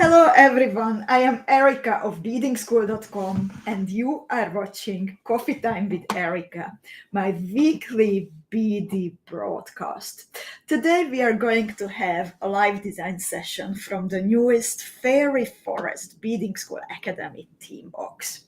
Hello everyone, I am Erika of Beadingschool.com and you are watching Coffee Time with Erika, my weekly BD broadcast. Today we are going to have a live design session from the newest Fairy Forest Beading School Academy theme box.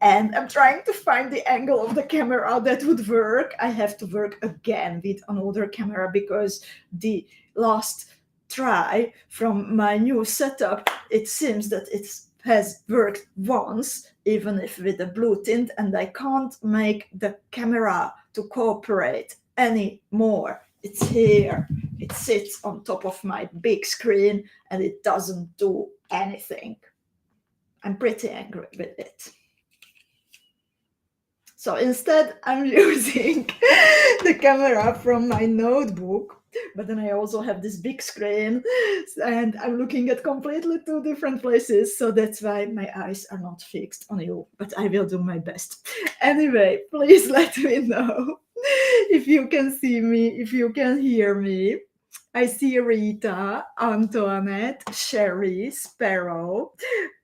And I'm trying to find the angle of the camera that would work. I have to work again with another camera because the last try from my new setup, it seems that it has worked once, even if with a blue tint, and I can't make the camera to cooperate anymore. It's here. It sits on top of my big screen and it doesn't do anything. I'm pretty angry with it. So instead, I'm using the camera from my notebook, but then I also have this big screen and I'm looking at completely two different places. So that's why my eyes are not fixed on you, but I will do my best. Anyway, please let me know if you can see me, if you can hear me. I see Rita, Antoinette, Sherry, Sparrow,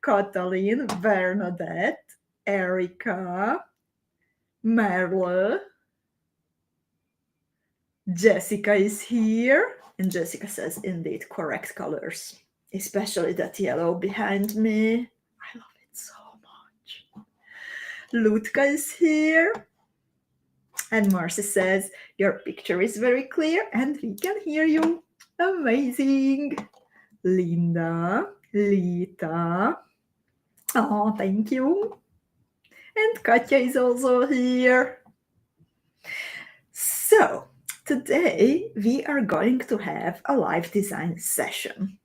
Kathleen, Bernadette, Erika, Merle, Jessica is here, and Jessica says indeed correct colors, especially that yellow behind me. I love it so much. Lutka is here, and Marcy says your picture is very clear and we can hear you. Amazing. Linda, Lita, oh, thank you. And Katya is also here. So today we are going to have a live design session.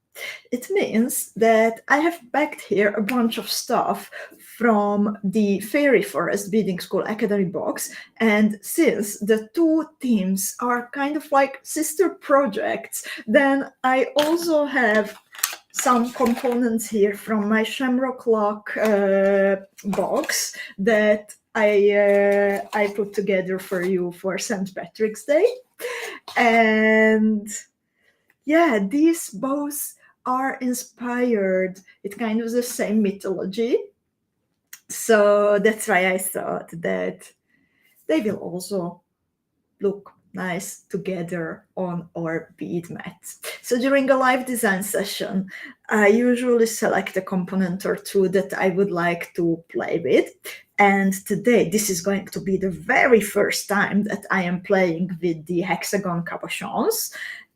It means that I have packed here a bunch of stuff from the Fairy Forest Beading School Academy box, and since the two teams are kind of like sister projects, then I also have some components here from my Shamrock Lock box that I put together for you for St. Patrick's Day. And yeah, these both are inspired. It's kind of the same mythology. So that's why I thought that they will also look nice together on our bead mats. So during a live design session, I usually select a component or two that I would like to play with. And today, this is going to be the very first time that I am playing with the hexagon cabochons.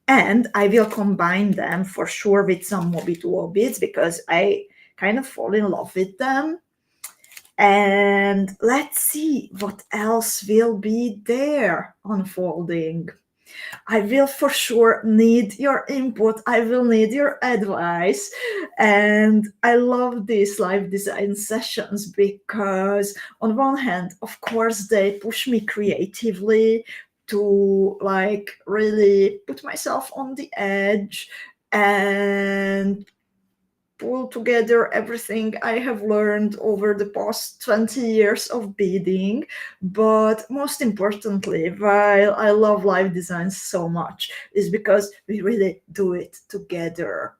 And I will combine them for sure with some Mobi-Duo beads because I kind of fall in love with them. And let's see what else will be there unfolding. I will for sure need your input. I will need your advice. And I love these live design sessions because on one hand, of course, they push me creatively to like really put myself on the edge and pull together everything I have learned over the past 20 years of beading. But most importantly, while I love live design so much, is because we really do it together.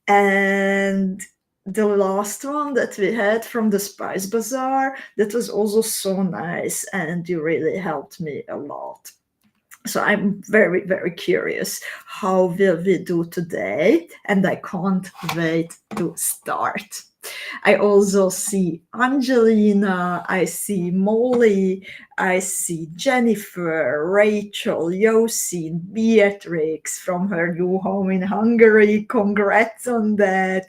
And the last one that we had from the Spice Bazaar, that was also so nice, and you really helped me a lot. So I'm very, very curious how will we do today, and I can't wait to start. I also see Angelina, I see Molly, I see Jennifer, Rachel, Yosin, Beatrix from her new home in Hungary. Congrats on that.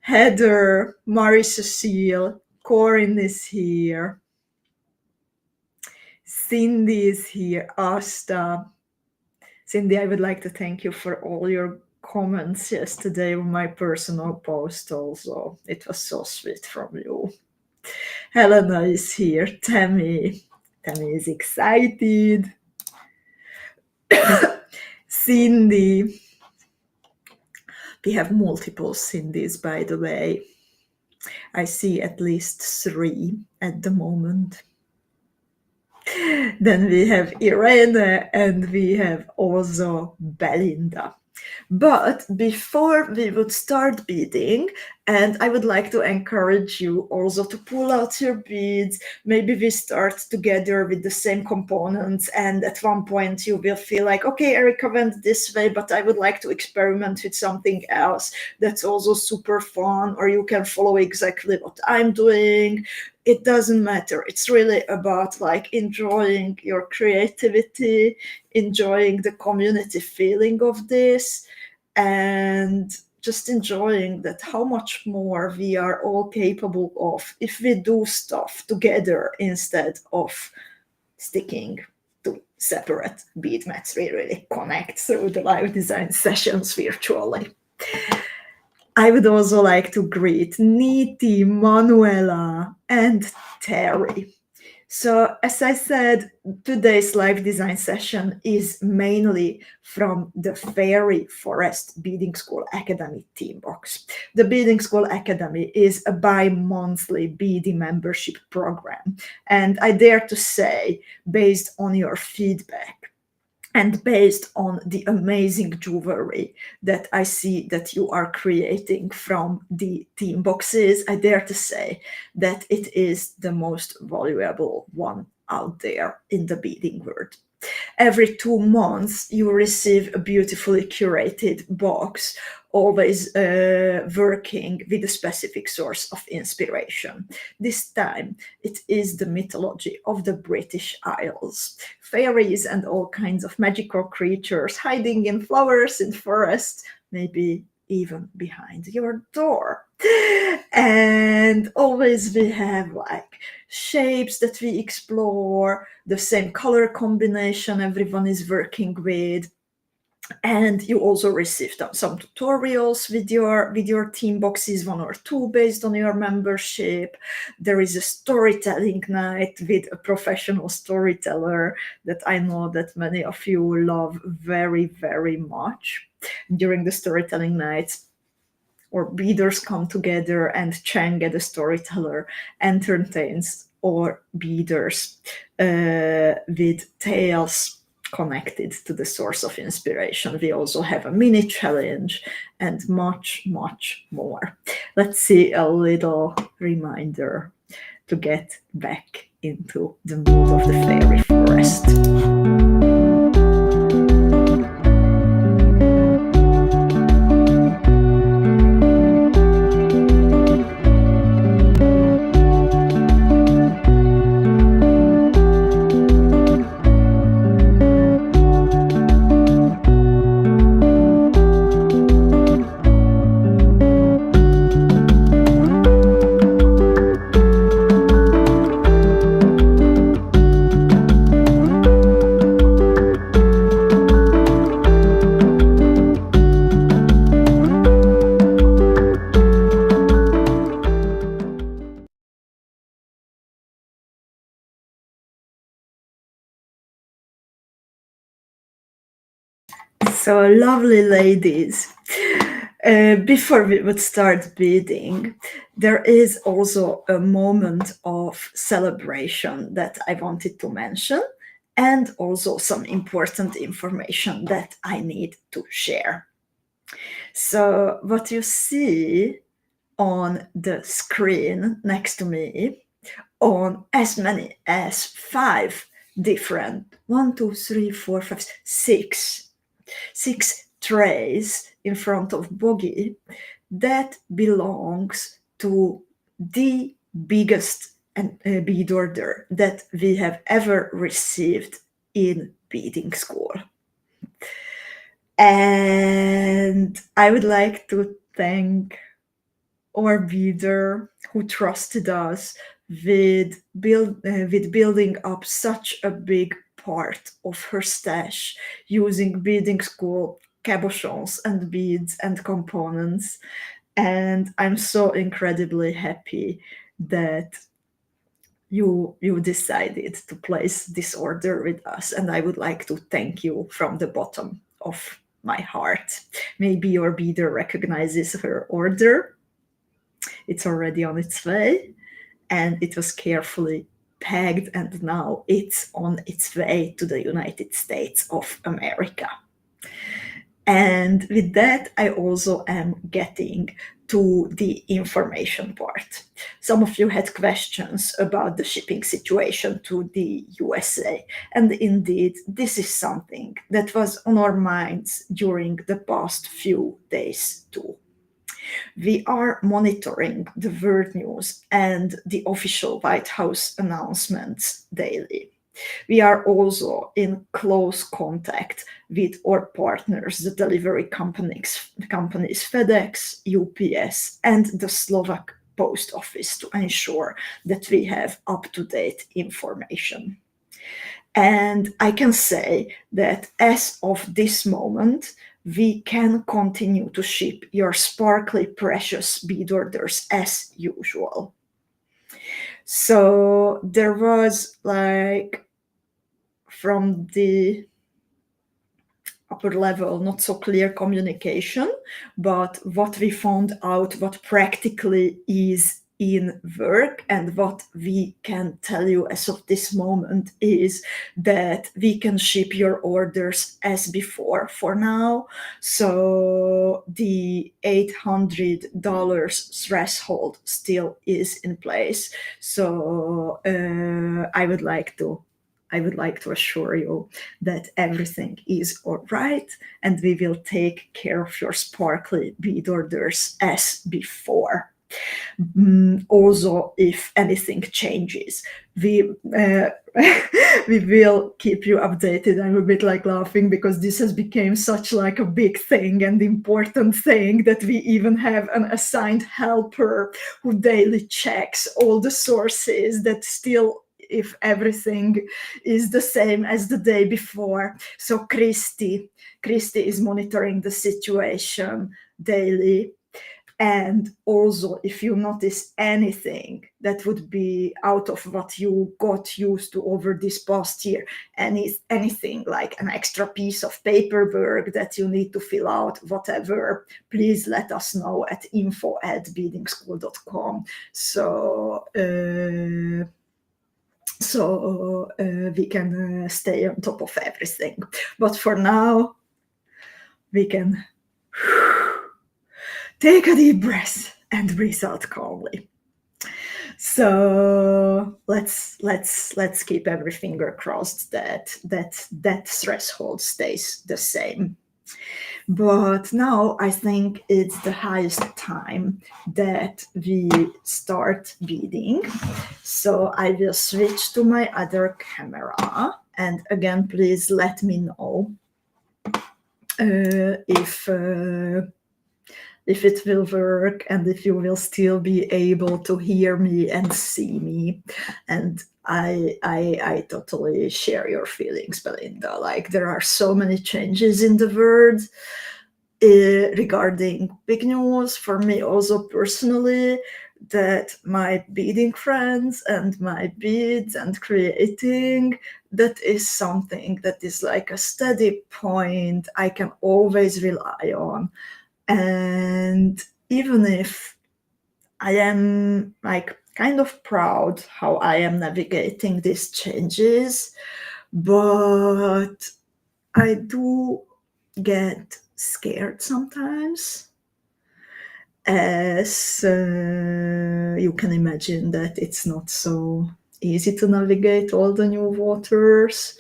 Heather, Marie-Cecile, Corinne is here. Cindy is here. Asta. Cindy, I would like to thank you for all your comments yesterday on my personal post also. It was so sweet from you. Helena is here. Tammy. Tammy is excited. Cindy. We have multiple Cindys, by the way. I see at least 3 at the moment. Then we have Irene and we have also Belinda. But before we would start beading, and I would like to encourage you also to pull out your beads. Maybe we start together with the same components, and at one point you will feel like, okay, Erika went this way, but I would like to experiment with something else that's also super fun, or you can follow exactly what I'm doing. It doesn't matter. It's really about like enjoying your creativity, enjoying the community feeling of this, and just enjoying that how much more we are all capable of if we do stuff together instead of sticking to separate bead mats. We really connect through the live design sessions virtually. I would also like to greet Niti, Manuela, and Terry. So, as I said, today's live design session is mainly from the Fairy Forest Beadingschool Academy team box. The Beadingschool Academy is a bi-monthly beading membership program, and I dare to say, based on your feedback, and based on the amazing jewelry that I see that you are creating from the team boxes, I dare to say that it is the most valuable one out there in the beading world. Every 2 months, you receive a beautifully curated box, always working with a specific source of inspiration. This time, it is the mythology of the British Isles. Fairies and all kinds of magical creatures hiding in flowers in forests, maybe even behind your door. And always we have like shapes that we explore, the same color combination everyone is working with. And you also received some tutorials with your team boxes, 1 or 2 based on your membership. There is a storytelling night with a professional storyteller that I know that many of you love very, very much. During the storytelling nights, or beaders come together, and Chang, the storyteller, entertains or beaders with tales connected to the source of inspiration. We also have a mini challenge and much, much more. Let's see a little reminder to get back into the mood of the fairy forest. So lovely ladies. Before we would start beading, there is also a moment of celebration that I wanted to mention, and also some important information that I need to share. So what you see on the screen next to me, on as many as 5 different, 1, 2, 3, 4, 5, 6 trays in front of Bogie, that belongs to the biggest bead order that we have ever received in beading school. And I would like to thank our beader who trusted us with building up such a big part of her stash using beading school cabochons and beads and components. And I'm so incredibly happy that you decided to place this order with us, and I would like to thank you from the bottom of my heart. Maybe your beader recognizes her order. It's already on its way, and it was carefully pegged, and now it's on its way to the United States of America. And with that, I also am getting to the information part. Some of you had questions about the shipping situation to the USA. And indeed, this is something that was on our minds during the past few days too. We are monitoring the world news and the official White House announcements daily. We are also in close contact with our partners, the delivery companies FedEx, UPS, and the Slovak Post Office to ensure that we have up-to-date information. And I can say that as of this moment, we can continue to ship your sparkly precious bead orders as usual. So there was like from the upper level, not so clear communication, but what we found out, what practically is in work and what we can tell you as of this moment is that we can ship your orders as before for now. So the $800 threshold still is in place. So I would like to assure you that everything is all right and we will take care of your sparkly bead orders as before. Also, if anything changes, we we will keep you updated. I'm a bit like laughing because this has become such like a big thing and important thing that we even have an assigned helper who daily checks all the sources that still if everything is the same as the day before. So Christy is monitoring the situation daily. And also, if you notice anything that would be out of what you got used to over this past year, anything like an extra piece of paperwork that you need to fill out, whatever, please let us know at info@beadingschool.com. So we can stay on top of everything. But for now, we can take a deep breath and breathe out calmly. So let's keep every finger crossed that threshold stays the same. But now I think it's the highest time that we start beading. So I will switch to my other camera. And again, please let me know if it will work and if you will still be able to hear me and see me. And I totally share your feelings, Belinda. Like there are so many changes in the world regarding big news for me also personally, that my beading friends and my beads and creating, that is something that is like a steady point I can always rely on. And even if I am like kind of proud how I am navigating these changes, but I do get scared sometimes, as you can imagine that it's not so easy to navigate all the new waters.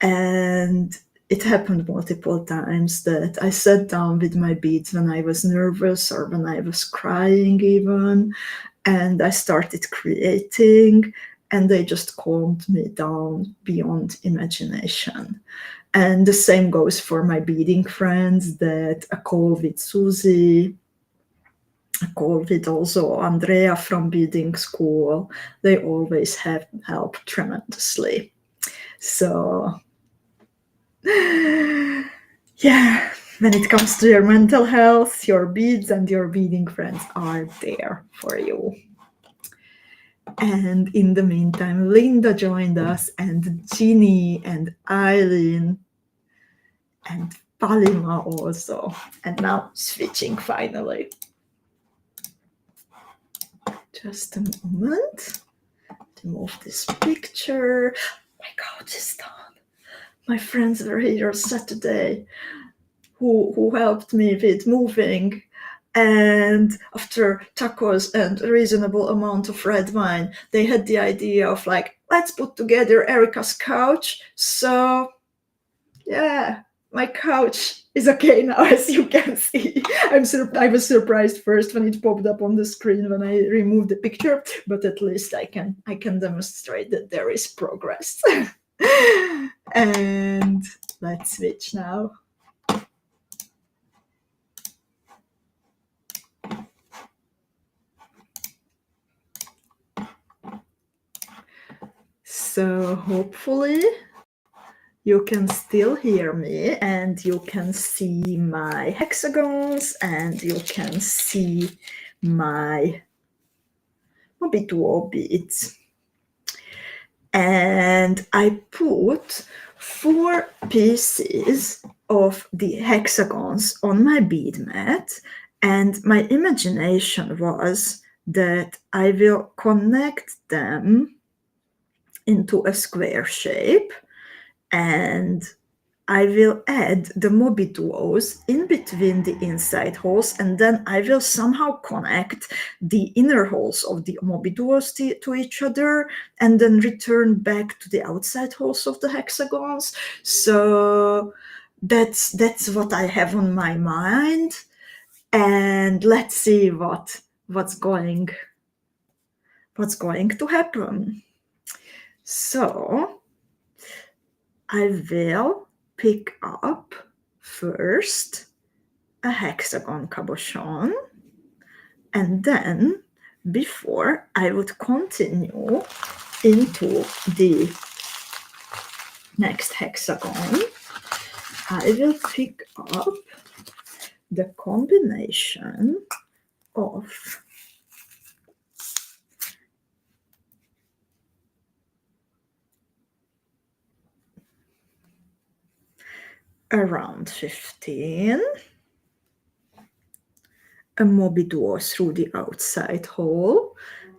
And it happened multiple times that I sat down with my beads when I was nervous or when I was crying even, and I started creating, and they just calmed me down beyond imagination. And the same goes for my beading friends, that a call with Susie, a call with also Andrea from Beadingschool, they always have helped tremendously. So yeah, when it comes to your mental health, your beads and your beading friends are there for you. And in the meantime, Linda joined us, and Ginny and Eileen and Palima also. And now switching finally. Just a moment to move this picture. My couch is done. My friends were here Saturday. who helped me with moving. And after tacos and a reasonable amount of red wine, they had the idea of like, let's put together Erika's couch. So yeah, my couch is okay now, as you can see. I was surprised first when it popped up on the screen when I removed the picture, but at least I can demonstrate that there is progress. And let's switch now. So hopefully you can still hear me and you can see my hexagons and you can see my Mobi-Duo beads. And I put 4 pieces of the hexagons on my bead mat, and my imagination was that I will connect them into a square shape, and I will add the Mobi-Duos in between the inside holes, and then I will somehow connect the inner holes of the Mobi-Duos to each other, and then return back to the outside holes of the hexagons. So that's what I have on my mind, and let's see what's going to happen. So I will pick up first a hexagon cabochon, and then before I would continue into the next hexagon, I will pick up the combination of around 15, a Mobi-Duo through the outside hole,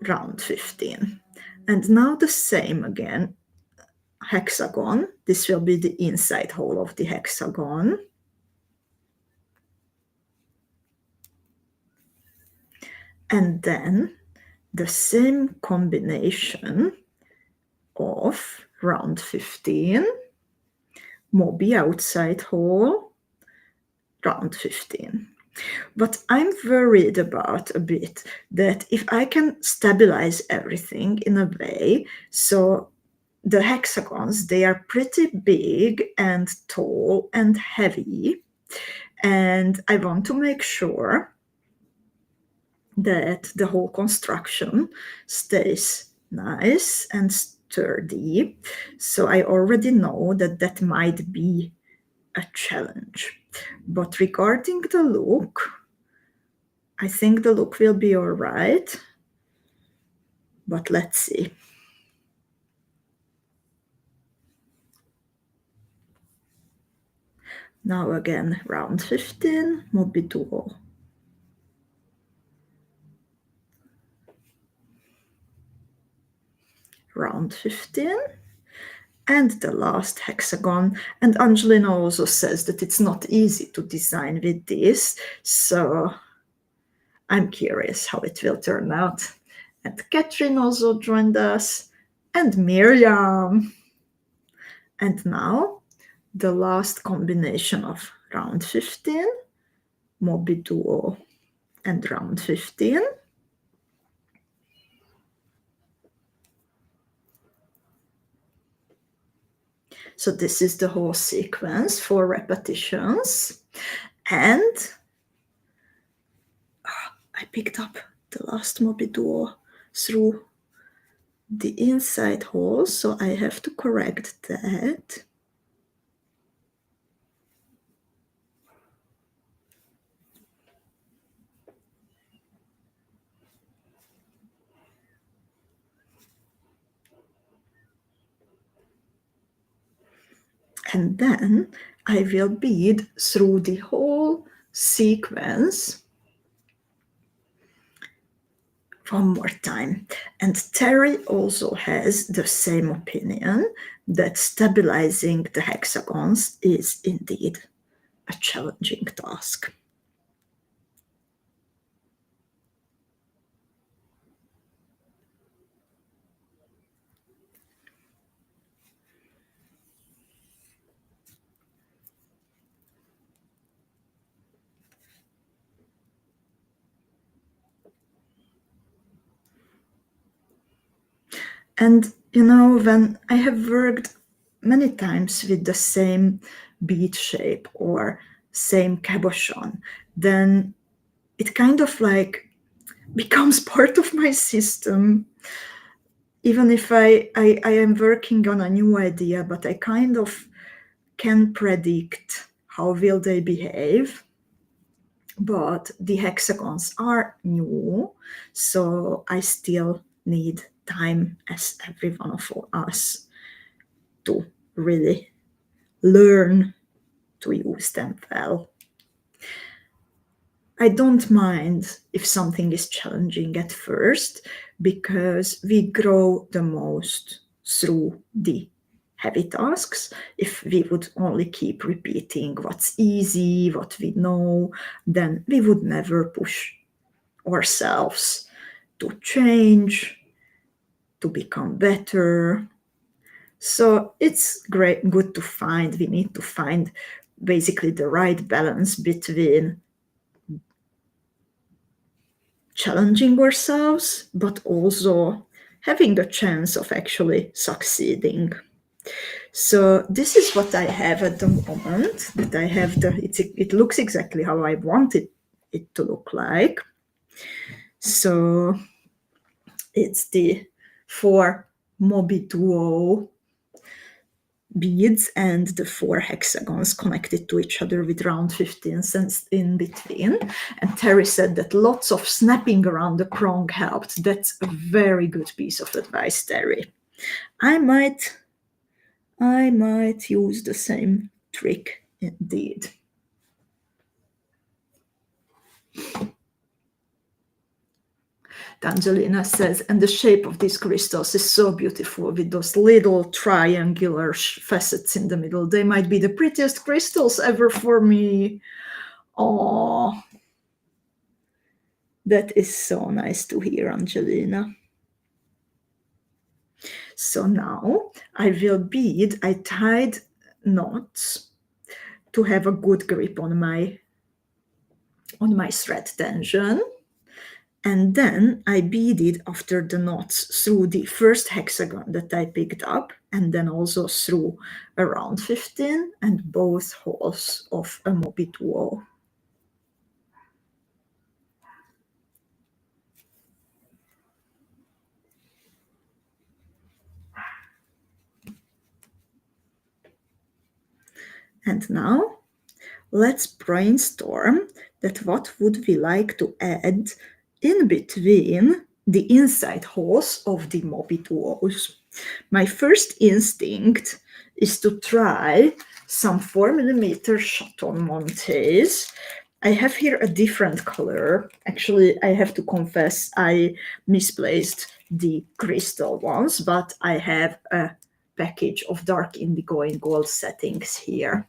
round 15. And now the same again, hexagon. This will be the inside hole of the hexagon. And then the same combination of round 15, Mobi outside hole, round 15. What I'm worried about a bit, that if I can stabilize everything in a way, so the hexagons, they are pretty big and tall and heavy, and I want to make sure that the whole construction stays nice and sturdy. So I already know that that might be a challenge. But regarding the look, I think the look will be all right. But let's see. Now again, round 15, Mobi-Duo. Round 15. And the last hexagon. And Angelina also says that it's not easy to design with this, so I'm curious how it will turn out. And Catherine also joined us, and Miriam. And now the last combination of round 15, Mobi-Duo, and round 15. So this is the whole sequence, 4 repetitions. And I picked up the last Mobi-Duo through the inside hole, so I have to correct that. And then I will bead through the whole sequence one more time. And Terry also has the same opinion, that stabilizing the hexagons is indeed a challenging task. And you know, when I have worked many times with the same bead shape or same cabochon, then it kind of like becomes part of my system. Even if I am working on a new idea, but I kind of can predict how will they behave. But the hexagons are new, so I still need time, as every one of us, to really learn to use them well. I don't mind if something is challenging at first, because we grow the most through the heavy tasks. If we would only keep repeating what's easy, what we know, then we would never push ourselves to change, to become better. So it's good to find, we need to find basically the right balance between challenging ourselves, but also having the chance of actually succeeding. So this is what I have at the moment, that I have it looks exactly how I wanted it to look like. So it's the 4 Mobi Duo beads and the 4 hexagons connected to each other with round 15 cents in between. And Terry said that lots of snapping around the prong helped. That's a very good piece of advice, Terry. I might use the same trick indeed. Angelina says, and the shape of these crystals is so beautiful with those little triangular facets in the middle. They might be the prettiest crystals ever for me. Oh, that is so nice to hear, Angelina. So now I will bead. I tied knots to have a good grip on my thread tension. And then I beaded after the knots through the first hexagon that I picked up, and then also through around 15 and both holes of a Mobi Duo. And now let's brainstorm that what would we like to add in between the inside holes of the Mobi Duos. My first instinct is to try some 4mm shot-on montes. I have here a different color. Actually, I have to confess I misplaced the crystal ones, but I have a package of dark indigo in gold settings here.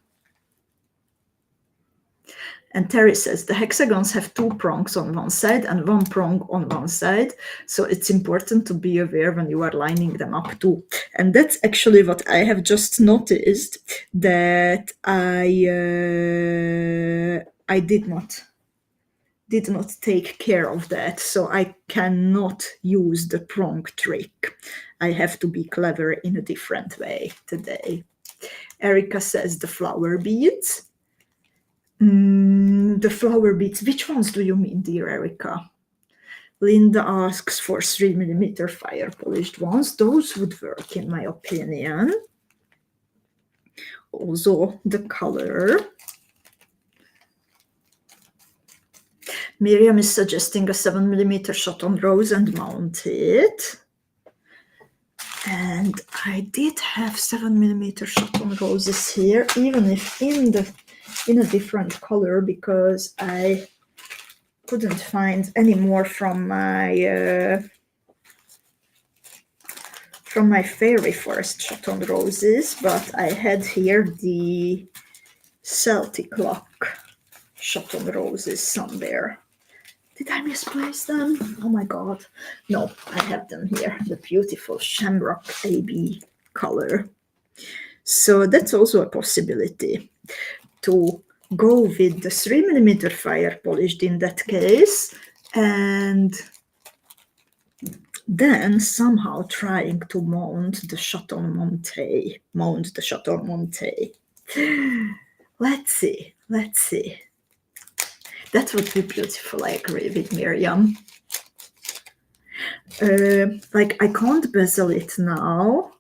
And Terry says the hexagons have 2 prongs on one side and 1 prong on one side. So it's important to be aware when you are lining them up too. And that's actually what I have just noticed, that I did not take care of that. So I cannot use the prong trick. I have to be clever in a different way today. Erika says the flower beads. The flower beads, which ones do you mean, dear Erika? Linda asks for 3mm fire polished ones. Those would work, in my opinion. Also, the color. Miriam is suggesting a 7mm shot on rose and mount it. And I did have 7mm shot on roses here, even if in a different color, because I couldn't find any more from my fairy forest shot on roses, but I had here the Celtic lock shot on roses somewhere. Did I misplace them? Oh my god. No, I have them here. The beautiful shamrock AB color. So that's also a possibility to go with the 3mm fire polished in that case, and then somehow trying to mount the Chateau Monte. Let's see. That would be beautiful, I agree with Miriam. Like, I can't bezel it now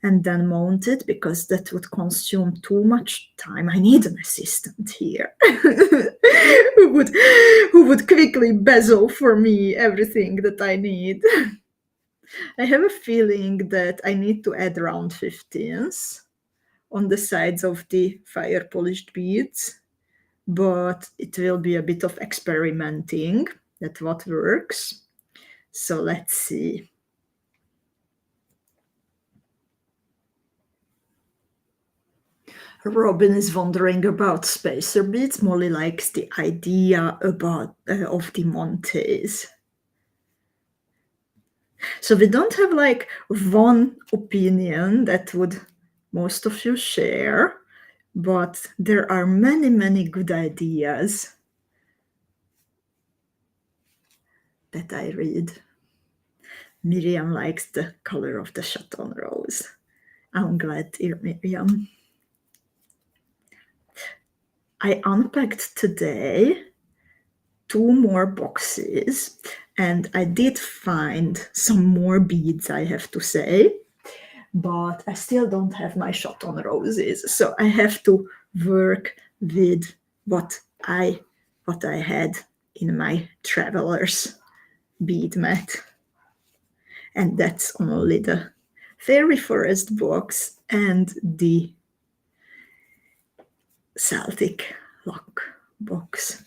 and then mount it because that would consume too much time. I need an assistant here who would quickly bezel for me everything that I need. I have a feeling that I need to add round 15s on the sides of the fire polished beads, but it will be a bit of experimenting at what works. So let's see. Robin is wondering about spacer beads. Molly likes the idea about of the Montes. So we don't have like one opinion that would most of you share, but there are many good ideas that I read. Miriam likes the color of the Chaton rose. I'm glad, dear Miriam. I unpacked today 2 more boxes, and I did find some more beads, I have to say, but I still don't have my Chaton roses, so I have to work with what I had in my traveler's bead mat. And that's only the Fairy Forest box and the Celtic lock box.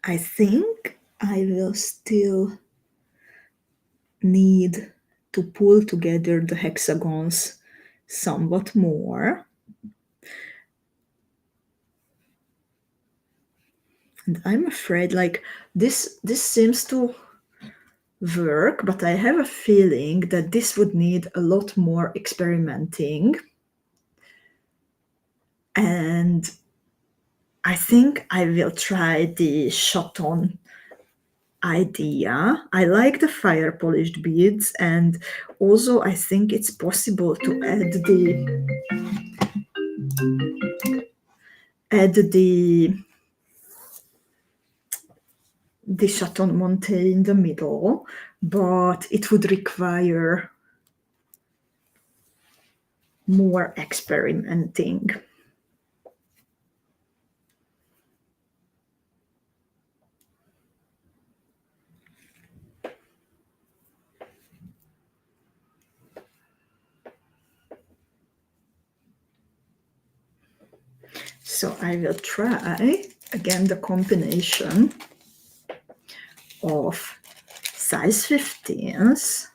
I think I will still need to pull together the hexagons somewhat more. And I'm afraid, like, this seems to work, but I have a feeling that this would need a lot more experimenting. And I think I will try the Chaton idea. I like the fire polished beads, and also I think it's possible to add the Chaton Monte in the middle, but it would require more experimenting. So I will try again the combination of size 15s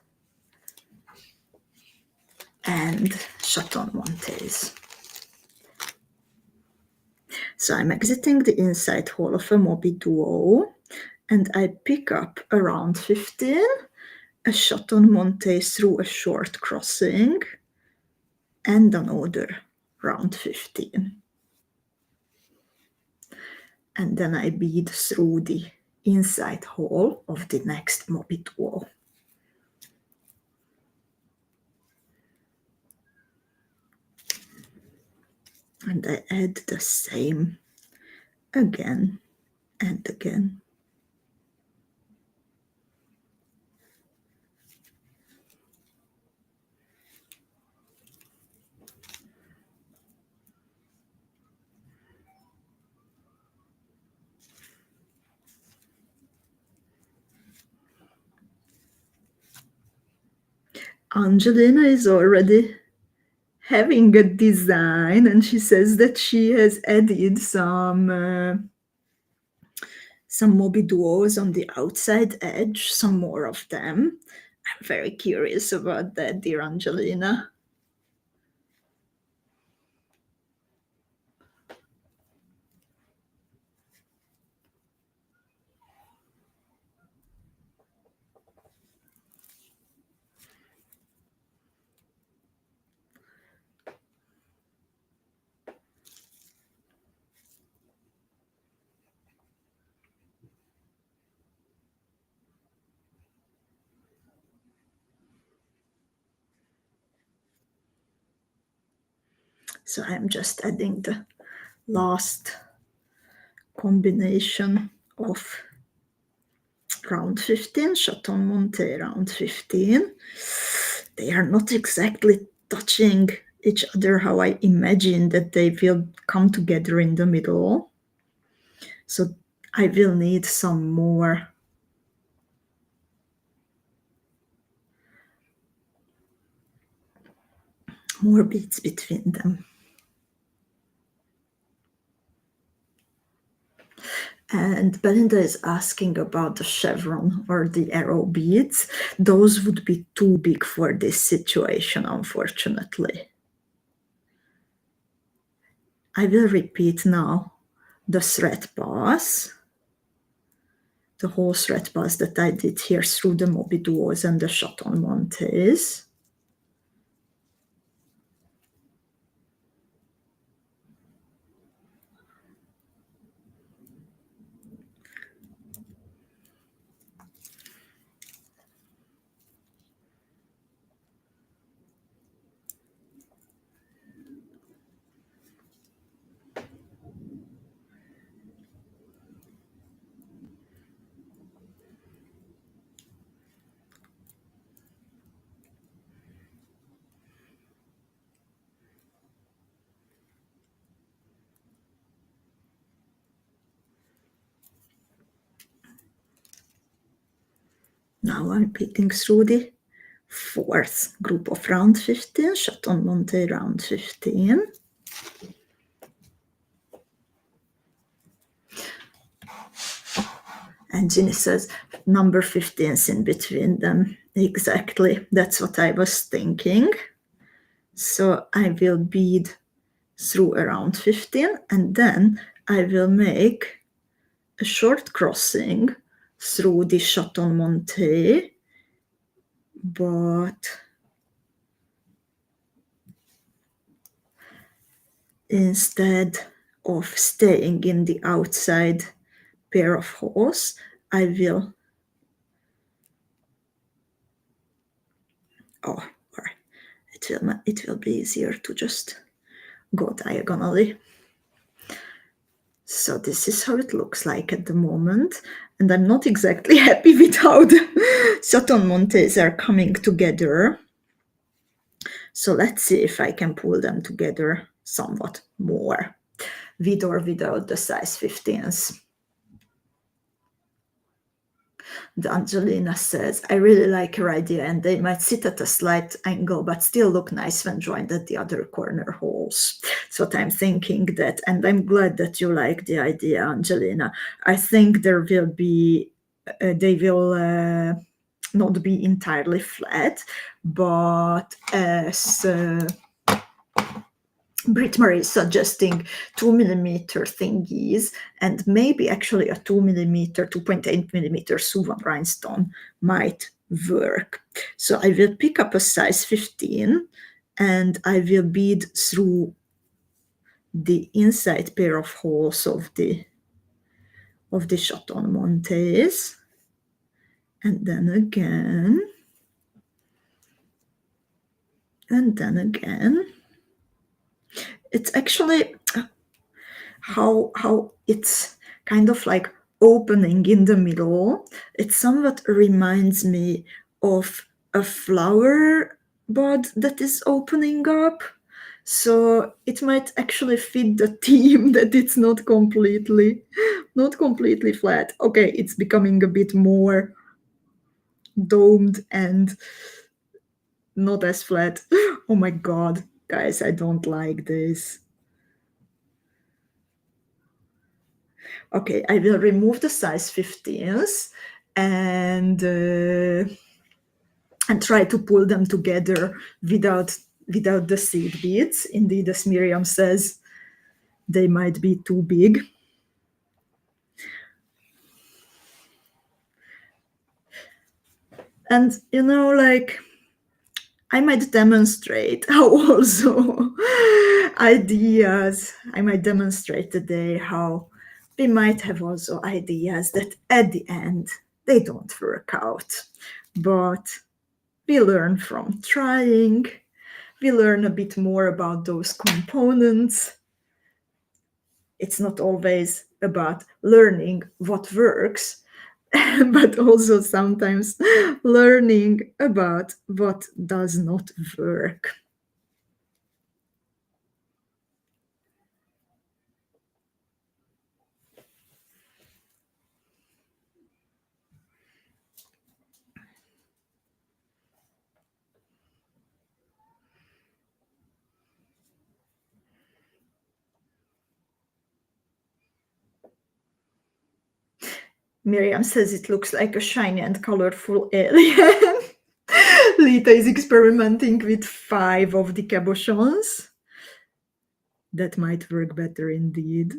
and Chaton Montes. So I'm exiting the inside hole of a Moby Duo, and I pick up around 15, a Chaton Monte through a short crossing, and another round 15. And then I bead through the inside hole of the next Moby Duo. And I add the same again and again. Angelina is already having a design, and she says that she has added some Moby Duos on the outside edge, some more of them. I'm very curious about that, dear Angelina. So I'm just adding the last combination of round 15, Chaton Monte round 15. They are not exactly touching each other how I imagine that they will come together in the middle. So I will need some more beads between them. And Belinda is asking about the chevron or the arrow beads. Those would be too big for this situation, unfortunately. I will repeat now the thread pass, the whole thread pass that I did here through the Moby Duos and the Chaton Montes. Now I'm repeating through the fourth group of round 15, Chaton Monte round 15. And Ginny says number 15 is in between them. Exactly, that's what I was thinking. So I will bead through around 15 and then I will make a short crossing through the Chaton Monte, but instead of staying in the outside pair of holes, I will, it will be easier to just go diagonally. So this is how it looks like at the moment. And I'm not exactly happy with how the Chaton Montes are coming together. So let's see if I can pull them together somewhat more, with or without the size 15s. The Angelina says, I really like your idea and they might sit at a slight angle but still look nice when joined at the other corner holes. That's what I'm thinking that, and I'm glad that you like the idea, Angelina. I think there will be, they will not be entirely flat, but as Britt Marie is suggesting 2mm thingies and maybe actually a 2mm, 2.8mm suvan rhinestone might work. So I will pick up a size 15 and I will bead through the inside pair of holes of the Chaton Montes, and then again, and then again. It's actually how it's kind of like opening in the middle. It somewhat reminds me of a flower bud that is opening up. So it might actually fit the theme that it's not completely flat. Okay, it's becoming a bit more domed and not as flat. Oh my god, guys, I don't like this. Okay, I will remove the size 15s and try to pull them together without the seed beads. Indeed, as Miriam says, they might be too big. And you know, like, I might demonstrate how also ideas, I might demonstrate today how we might have also ideas that at the end they don't work out, but we learn from trying, we learn a bit more about those components. It's not always about learning what works, but also sometimes learning about what does not work. Miriam says it looks like a shiny and colorful alien. Lita is experimenting with 5 of the cabochons. That might work better indeed.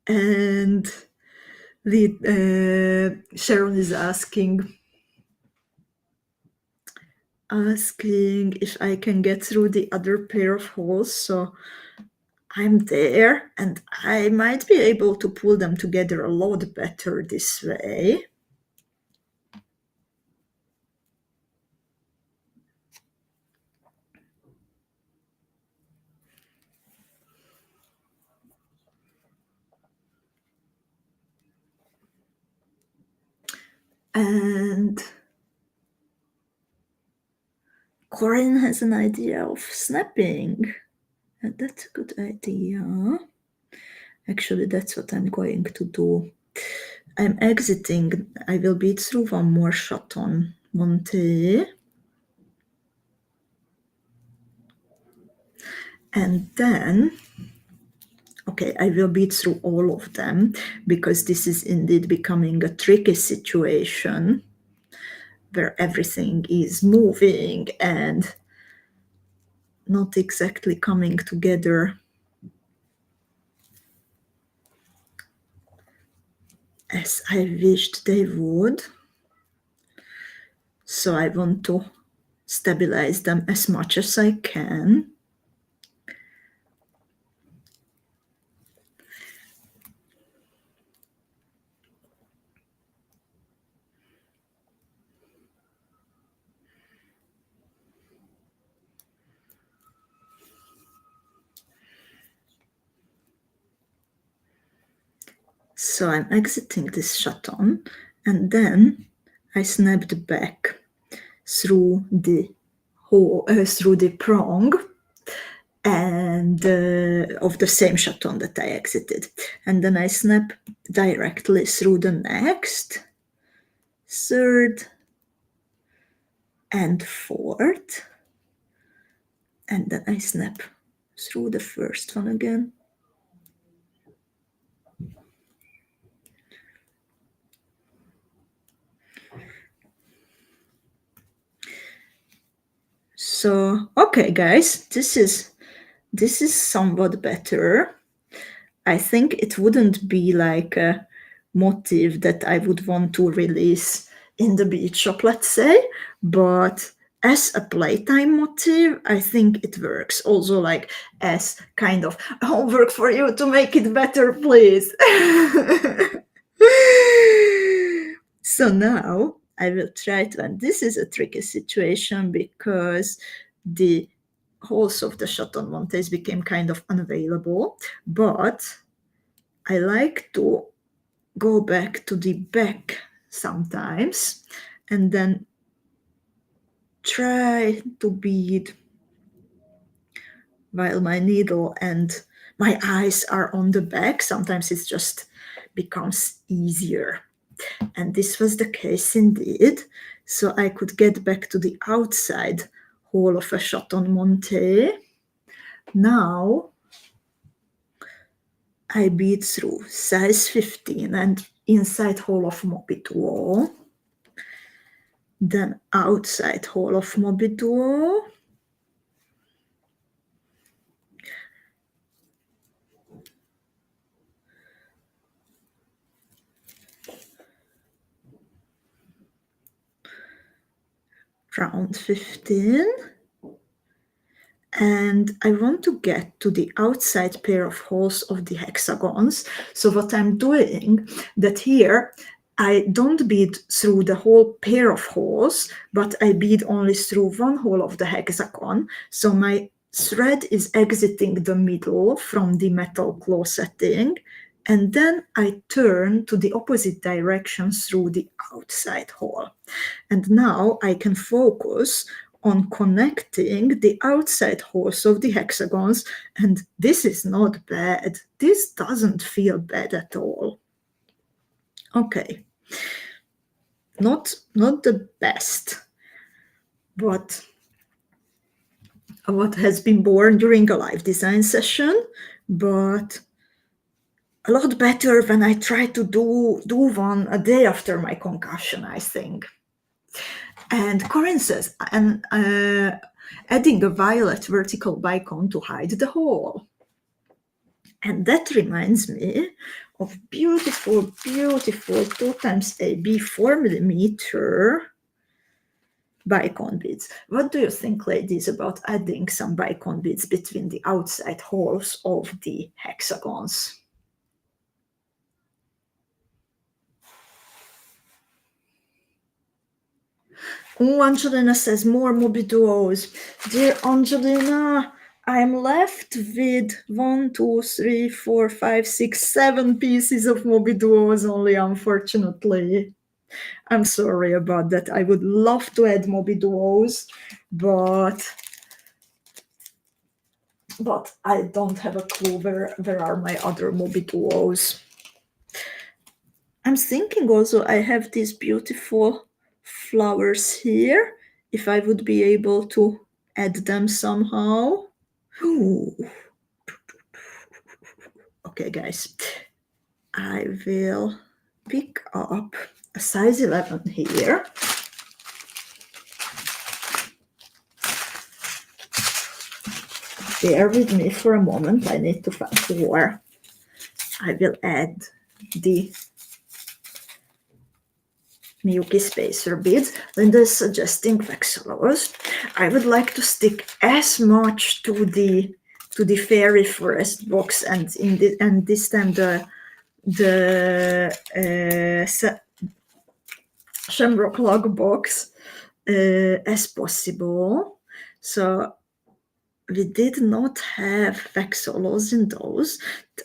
And Sharon is asking if I can get through the other pair of holes. So I'm there, and I might be able to pull them together a lot better this way. And Corinne has an idea of snapping. And that's a good idea. Actually, that's what I'm going to do. I'm exiting. I will beat through one more shot on Monte. And then, okay, I will beat through all of them because this is indeed becoming a tricky situation where everything is moving and not exactly coming together as I wished they would. So I want to stabilize them as much as I can. So I'm exiting this shutdown, and then I snapped back through the hole, through the prong, and of the same shutdown that I exited, and then I snap directly through the next, third, and fourth, and then I snap through the first one again. So, okay, guys, this is somewhat better. I think it wouldn't be like a motif that I would want to release in the beach shop, let's say, but as a playtime motif, I think it works. Also, like as kind of homework for you to make it better, please. So now I will try to, and this is a tricky situation because the holes of the shutdown montes became kind of unavailable, but I like to go back to the back sometimes and then try to bead while my needle and my eyes are on the back. Sometimes it just becomes easier. And this was the case indeed. So I could get back to the outside hole of a shutdown monte. Now I bead through size 15 and inside hole of Moby Duo, then outside hole of Moby Duo, round 15, and I want to get to the outside pair of holes of the hexagons. So what I'm doing, that here I don't bead through the whole pair of holes, but I bead only through one hole of the hexagon. So my thread is exiting the middle from the metal claw setting, and then I turn to the opposite direction through the outside hole. And now I can focus on connecting the outside holes of the hexagons, and this is not bad. This doesn't feel bad at all. Okay, not the best, but what has been born during a live design session, but a lot better when I try to do one a day after my concussion, I think. And Corinne says, and adding a violet vertical bicon to hide the hole. And that reminds me of beautiful, beautiful 2xAB 4mm bicon beads. What do you think, ladies, about adding some bicon beads between the outside holes of the hexagons? Oh, Angelina says more Moby Duos. Dear Angelina, I'm left with 1, 2, 3, 4, 5, 6, 7 pieces of Moby Duos only, unfortunately. I'm sorry about that. I would love to add Moby Duos, but I don't have a clue where are my other Moby Duos. I'm thinking also I have these beautiful flowers here, if I would be able to add them somehow. Ooh. Okay, guys, I will pick up a size 11 here. Bear with me for a moment. I need to find where I will add the Miyuki spacer beads. Linda is suggesting vexillose. I would like to stick as much to the fairy forest box and this time the Shamrock log box as possible. So we did not have vexillose in those.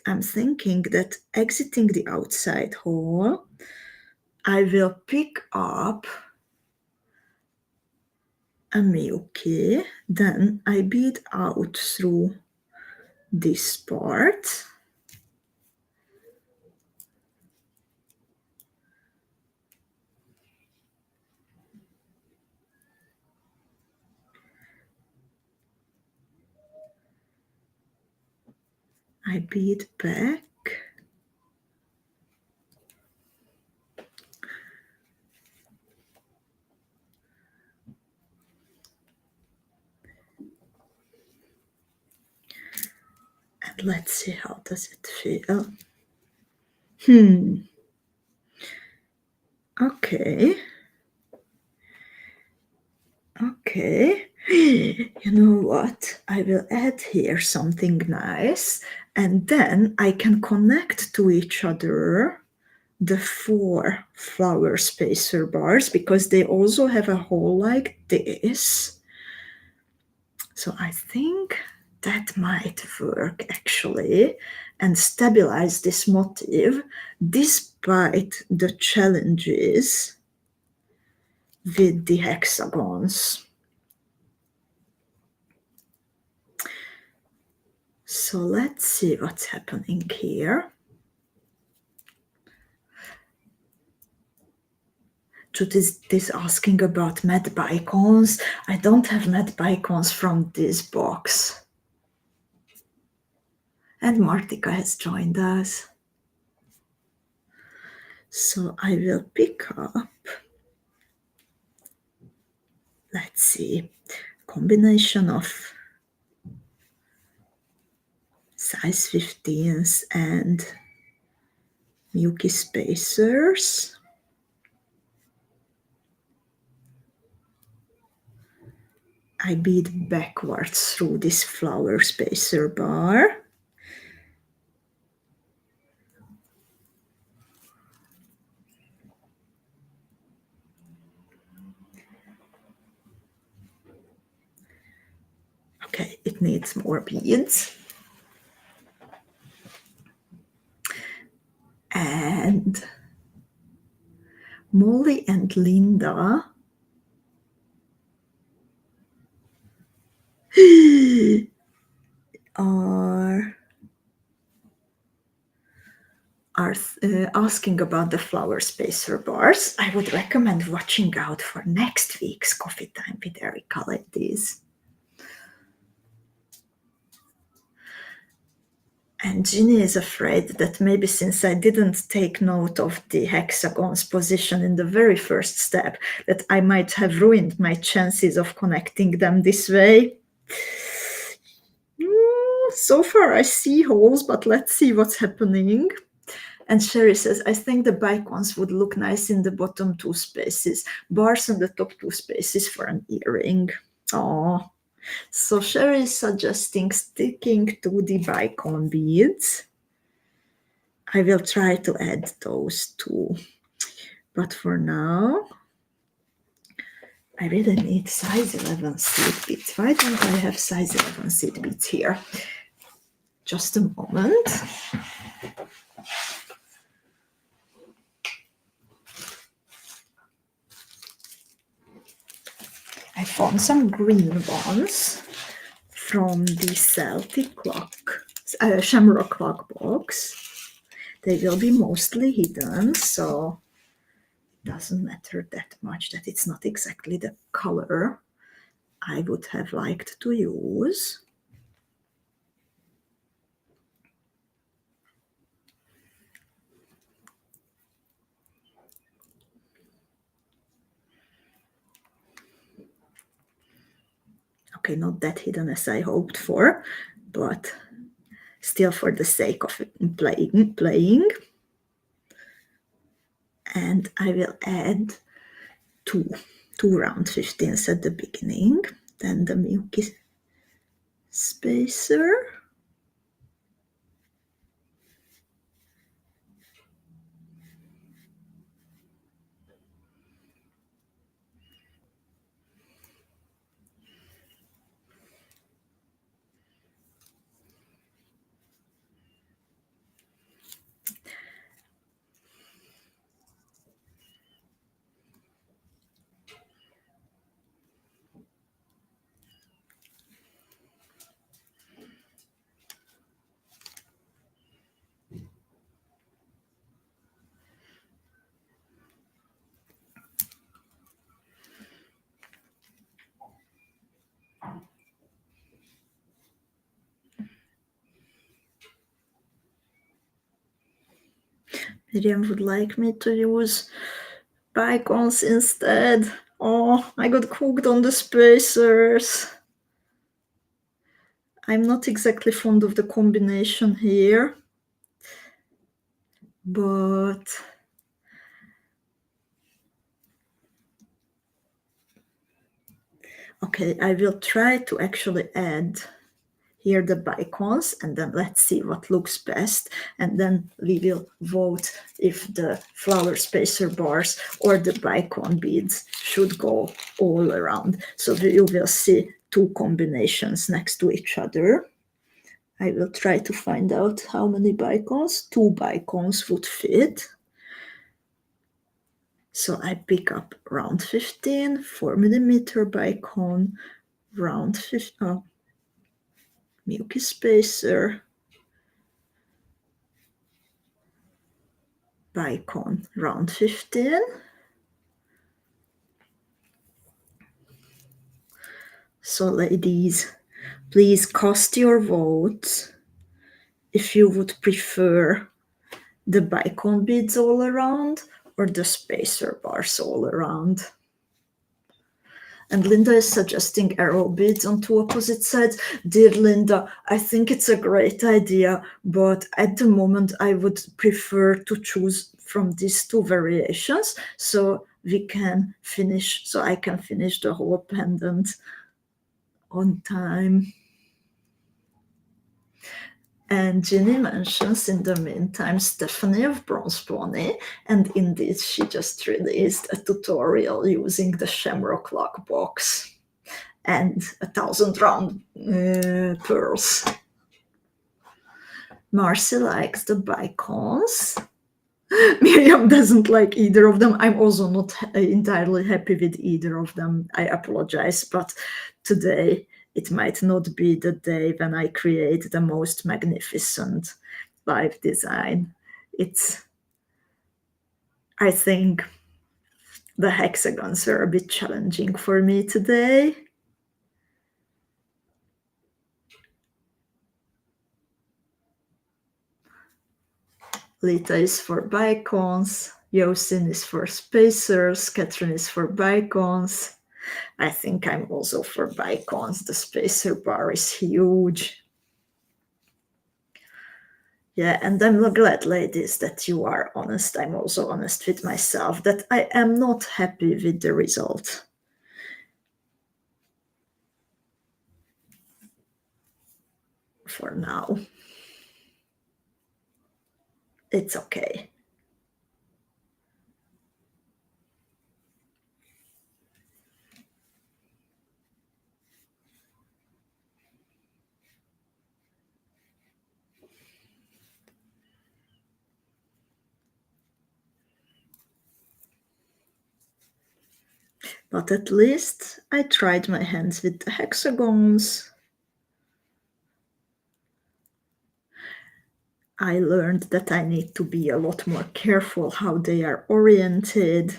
I'm thinking that exiting the outside hole, I will pick up a Miyuki, then I bead out through this part. I bead back. And let's see, how does it feel? Okay. Okay. You know what? I will add here something nice, and then I can connect to each other the 4 flower spacer bars, because they also have a hole like this. So I think that might work actually and stabilize this motif despite the challenges with the hexagons. So let's see what's happening here. Judith is asking about matte bicons. I don't have matte bicons from this box. And Martika has joined us. So I will pick up, let's see, combination of size 15s and Miyuki spacers. I bead backwards through this flower spacer bar. Okay, it needs more beads. And Molly and Linda are asking about the flower spacer bars. I would recommend watching out for next week's Coffee Time with Erika like this. And Ginny is afraid that maybe since I didn't take note of the hexagon's position in the very first step, that I might have ruined my chances of connecting them this way. So far I see holes, but let's see what's happening. And Sherry says, I think the bike ones would look nice in the bottom 2 spaces, bars in the top 2 spaces for an earring. Oh, so Sherry is suggesting sticking to the bicon beads. I will try to add those too. But for now, I really need size 11 seed beads. Why don't I have size 11 seed beads here? Just a moment. I found some green ones from the Celtic clock, Shamrock clock box. They will be mostly hidden, so it doesn't matter that much that it's not exactly the color I would have liked to use. Okay, not that hidden as I hoped for, but still for the sake of playing. And I will add two round 15s at the beginning, then the milky spacer. Miriam would like me to use bicons instead. Oh, I got cooked on the spacers. I'm not exactly fond of the combination here, but okay, I will try to actually add here the bicons, and then let's see what looks best, and then we will vote if the flower spacer bars or the bicon beads should go all around. So you will see 2 combinations next to each other. I will try to find out how many bicons. 2 bicons would fit. So I pick up round 15, 4mm bicon, round 15, milky spacer, bicon, round 15. So ladies, please cast your votes if you would prefer the bicon beads all around or the spacer bars all around. And Linda is suggesting arrow beads on 2 opposite sides. Dear Linda, I think it's a great idea, but at the moment I would prefer to choose from these 2 variations so we can finish, so I can finish the whole pendant on time. And Ginny mentions in the meantime Stephanie of Bronze Pony, and indeed she just released a tutorial using the Shamrock lockbox. and 1,000 round pearls. Marcy likes the bicons. Miriam doesn't like either of them. I'm also not entirely happy with either of them. I apologize, but today it might not be the day when I create the most magnificent live design. I think the hexagons were a bit challenging for me today. Lita is for bicons, Yosin is for spacers, Catherine is for bicons. I think I'm also for bicons. The spacer bar is huge. Yeah, and I'm glad, ladies, that you are honest. I'm also honest with myself that I am not happy with the result. For now. It's okay. But at least I tried my hands with the hexagons. I learned that I need to be a lot more careful how they are oriented.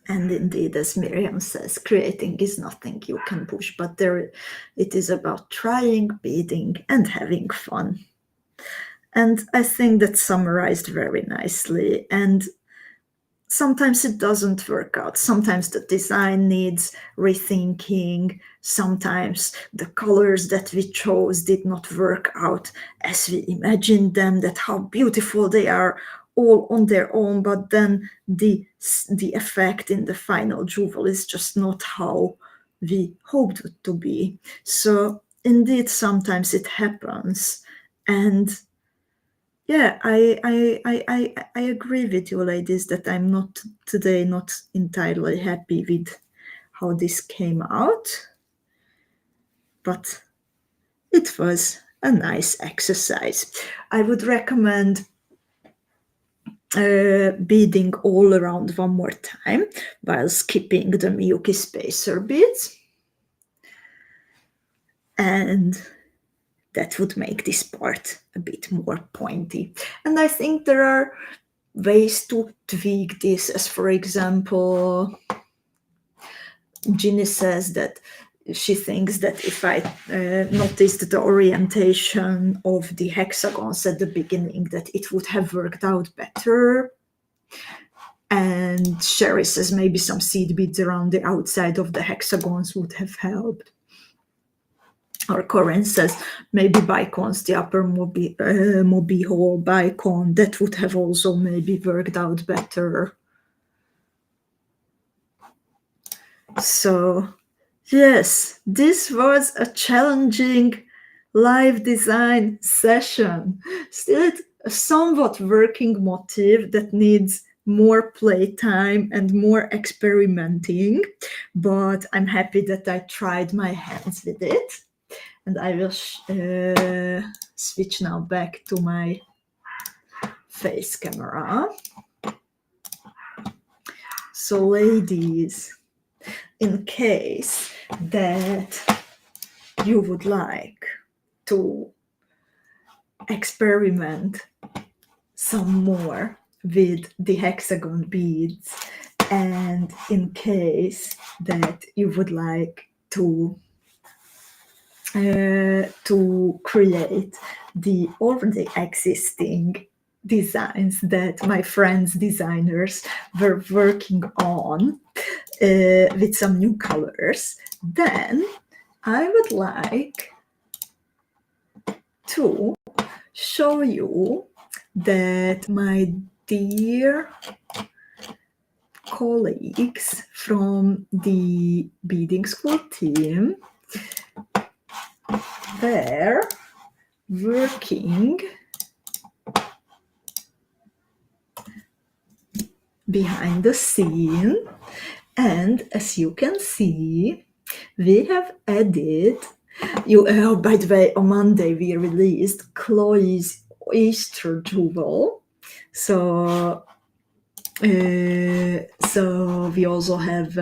And indeed, as Miriam says, creating is nothing you can push, but it is about trying, beading, and having fun. And I think that summarized very nicely. And sometimes it doesn't work out. Sometimes the design needs rethinking. Sometimes the colors that we chose did not work out as we imagined them, that how beautiful they are all on their own, but then the effect in the final jewel is just not how we hoped it to be. So indeed, sometimes it happens. And yeah, I agree with you, ladies, that I'm not entirely happy with how this came out, but it was a nice exercise. I would recommend beading all around one more time while skipping the Miyuki spacer beads, and that would make this part a bit more pointy. And I think there are ways to tweak this, as for example, Ginny says that she thinks that if I noticed the orientation of the hexagons at the beginning, that it would have worked out better. And Sherry says maybe some seed beads around the outside of the hexagons would have helped. Or Corinne says maybe bicons, the upper mobile bicon, that would have also maybe worked out better. So yes, this was a challenging live design session. Still a somewhat working motif that needs more playtime and more experimenting, but I'm happy that I tried my hands with it. And I will switch now back to my face camera. So ladies, in case that you would like to experiment some more with the hexagon beads, and in case that you would like to create the already existing designs that my friends designers were working on with some new colors, then I would like to show you that my dear colleagues from the Beadingschool team were working behind the scene. And as you can see, we have added, oh, by the way, on Monday we released Chloe's Easter Jewel. So we also have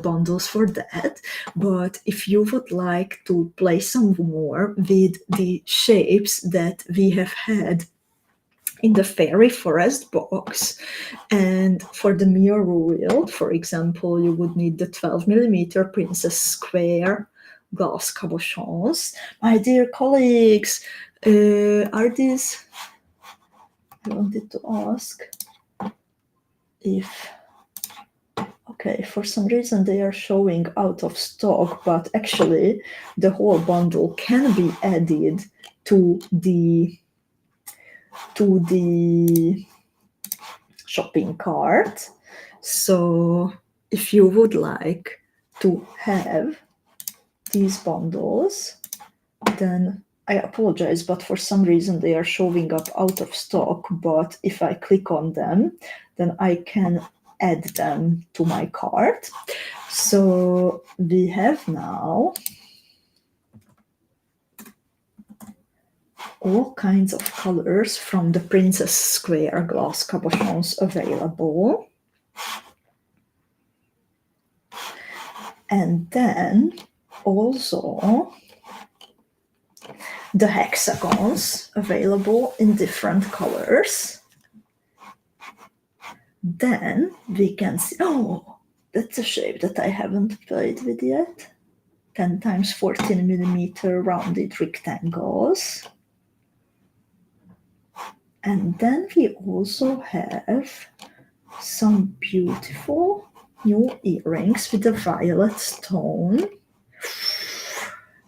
bundles for that. But if you would like to play some more with the shapes that we have had in the fairy forest box, and for the mirror wheel, for example, you would need the 12mm princess square glass cabochons. My dear colleagues, are these, I wanted to ask if, okay, for some reason they are showing out of stock, but actually the whole bundle can be added to the shopping cart. So if you would like to have these bundles, then I apologize, but for some reason they are showing up out of stock. But if I click on them, then I can add them to my cart. So we have now all kinds of colors from the Princess Square glass cabochons available. And then also the hexagons available in different colors. Then we can see, oh, that's a shape that I haven't played with yet. 10 times 14mm rounded rectangles. And then we also have some beautiful new earrings with a violet stone,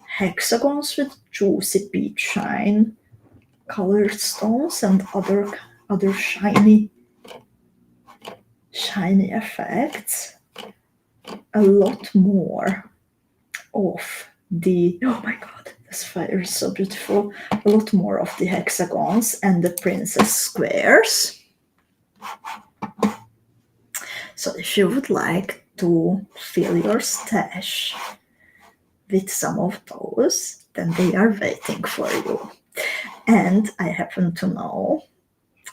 hexagons with juicy peach shine, colored stones, and other shiny effects. A lot more of the, oh my god, this fire is so beautiful. A lot more of the hexagons and the princess squares. So if you would like to fill your stash with some of those, then they are waiting for you. And I happen to know,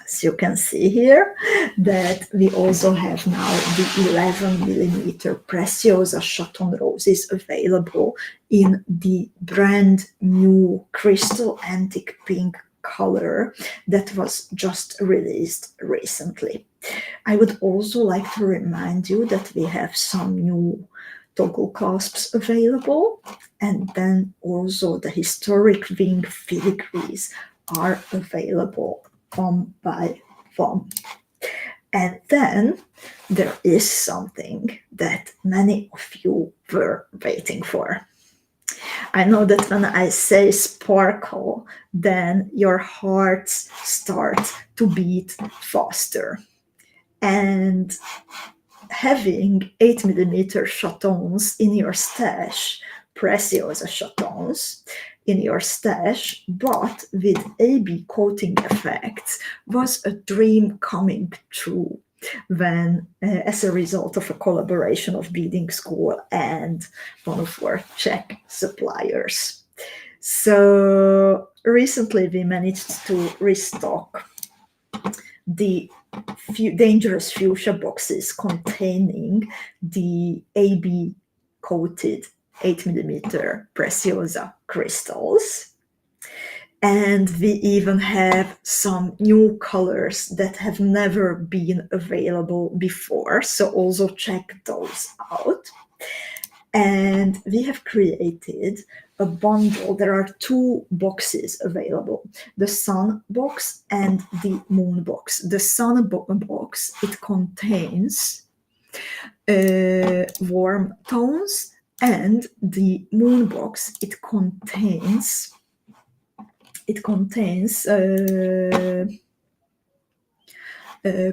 as you can see here, that we also have now the 11mm Preciosa Chaton Roses available in the brand new crystal antique pink color that was just released recently. I would also like to remind you that we have some new toggle clasps available, and then also the historic wing filigrees are available one by one. And then there is something that many of you were waiting for. I know that when I say sparkle, then your hearts start to beat faster. And having 8mm chatons in your stash, Preciosa chatons in your stash, but with AB coating effects, was a dream coming true when, as a result of a collaboration of Beadingschool and one of our Czech suppliers. So recently we managed to restock the dangerous fuchsia boxes containing the AB coated 8mm Preciosa crystals. And we even have some new colors that have never been available before, so also check those out. And we have created a bundle. There are two boxes available, the sun box and the moon box. The sun box, it contains warm tones, and the moon box, it contains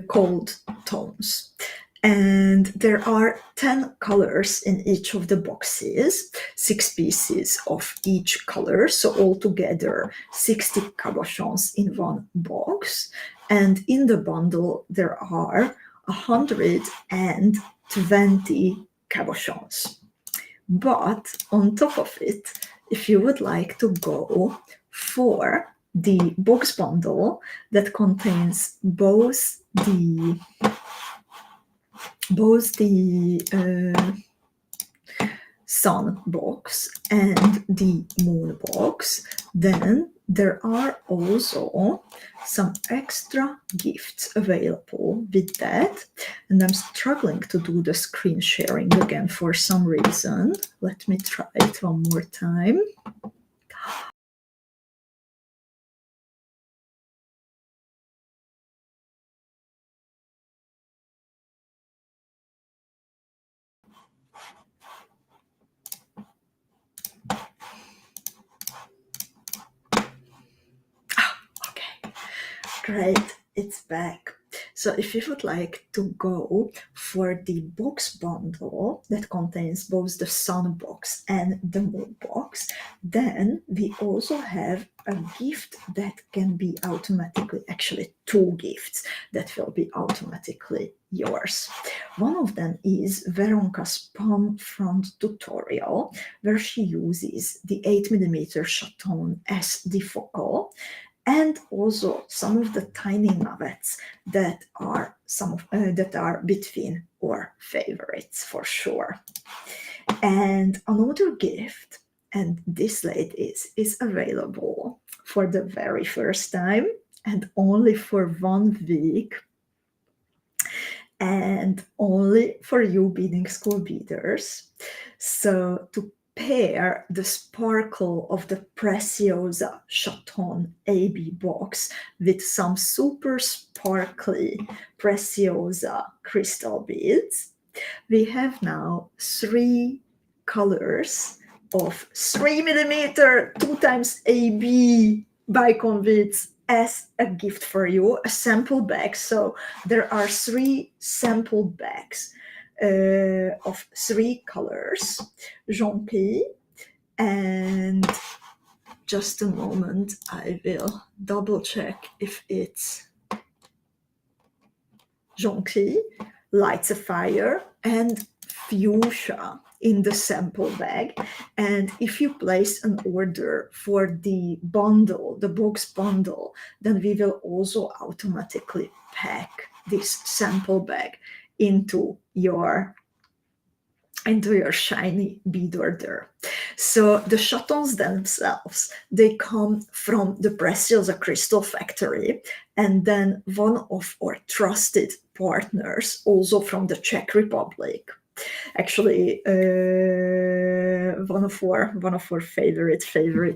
cold tones. And there are 10 colors in each of the boxes, 6 pieces of each color, so altogether 60 cabochons in one box. And in the bundle there are 120 cabochons. But on top of it, if you would like to go for the box bundle that contains both the sun box and the moon box, then there are also some extra gifts available with that. And I'm struggling to do the screen sharing again for some reason. Let me try it one more time. Okay, great, it's back. So if you would like to go for the box bundle that contains both the sun box and the moon box, then we also have a gift that can be automatically, actually 2 gifts that will be automatically yours. One of them is Veronika's palm front tutorial, where she uses the 8mm chaton as the focal, and also some of the tiny nuggets that are between our favorites for sure. And another gift, and this lady is available for the very first time and only for 1 week, and only for you Beading School beaders. So to pair the sparkle of the Preciosa Chaton AB box with some super sparkly Preciosa crystal beads, we have now 3 colors of 3mm 2x AB bicon beads as a gift for you, a sample bag. So there are 3 sample bags of 3 colors, jonquille, and just a moment, I will double check if it's jonquille, light sapphire, and fuchsia in the sample bag. And if you place an order for the bundle, the box bundle, then we will also automatically pack this sample bag into your shiny bead order. So the chatons themselves, they come from the Preciosa Crystal Factory, and then one of our trusted partners, also from the Czech Republic, actually one of our favorite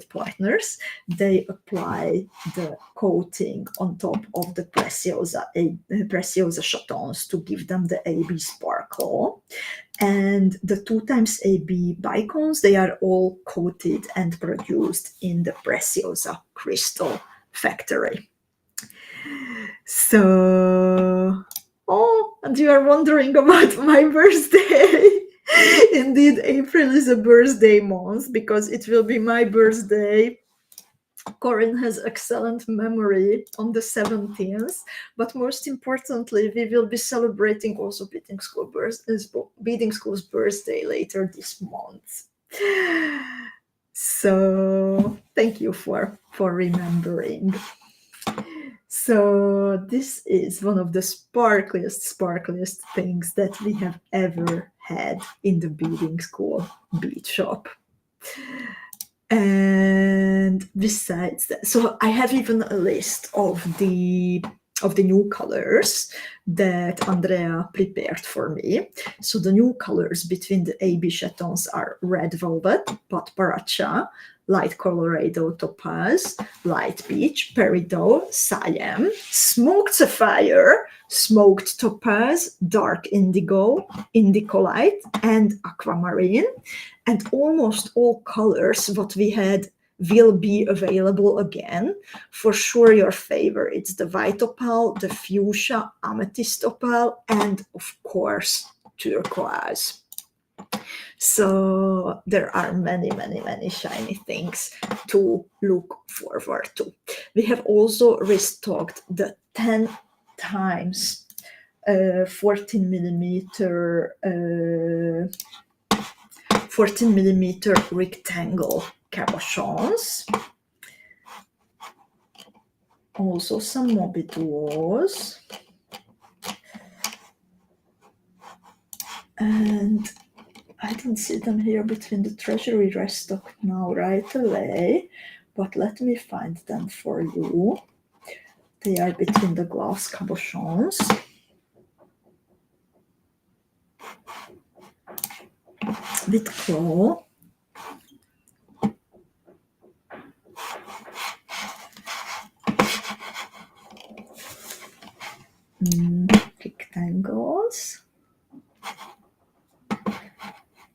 partners, they apply the coating on top of the Preciosa chatons to give them the AB sparkle. And the 2x AB bicons, they are all coated and produced in the Preciosa Crystal Factory. So, oh, and you are wondering about my birthday. Indeed, April is a birthday month because it will be my birthday. Corinne has excellent memory on the 17th, but most importantly, we will be celebrating also Beading School's birthday later this month. So thank you for remembering. So this is one of the sparkliest things that we have ever had in the Beading School bead shop. And besides that, so I have even a list of the new colors that Andrea prepared for me. So the new colors between the AB chatons are red velvet, pot paracha, light colorado topaz, light peach, peridot, siam, smoked sapphire, smoked topaz, dark indigo, indicolite, and aquamarine. And almost all colors what we had will be available again. For sure, your favorites, the white opal, the fuchsia, amethyst opal, and of course, turquoise. So there are many shiny things to look forward to. We have also restocked the 10 times 14 millimeter rectangle cabochons. Also some mobituos. And I didn't see them here between the treasury restock now right away, but let me find them for you. They are between the glass cabochons. With claw. Rectangles.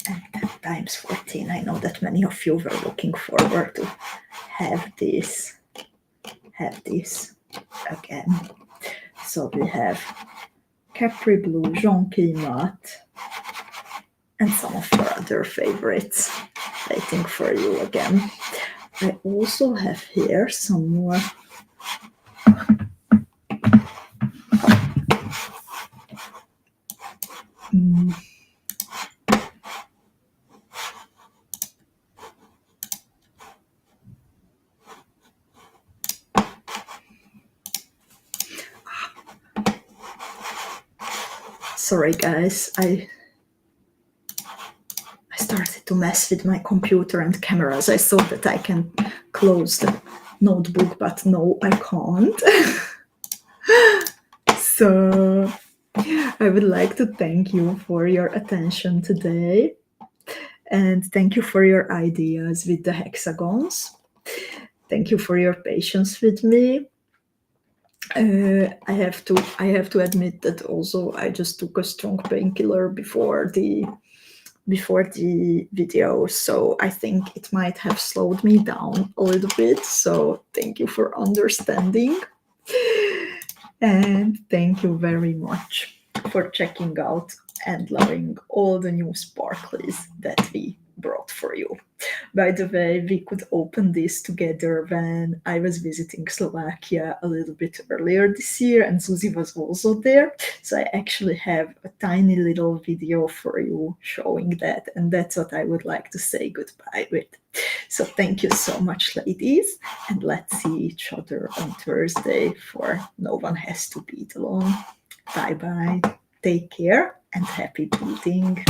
And 10 times 14. I know that many of you were looking forward to have this again. So we have Capri Blue, Jonquille Matte, and some of your other favorites waiting for you again. I also have here some more sorry guys, I started to mess with my computer and cameras. I thought that I can close the notebook, but no, I can't. So I would like to thank you for your attention today, and thank you for your ideas with the hexagons. Thank you for your patience with me. I have to admit that also I just took a strong painkiller before the video, so I think it might have slowed me down a little bit. So thank you for understanding, and thank you very much for checking out and loving all the new sparklies that we brought for you. By the way, we could open this together when I was visiting Slovakia a little bit earlier this year, and Susie was also there. So I actually have a tiny little video for you showing that, and that's what I would like to say goodbye with. So thank you so much, ladies, and let's see each other on Thursday, for no one has to beat alone. Bye-bye. Take care and happy beating.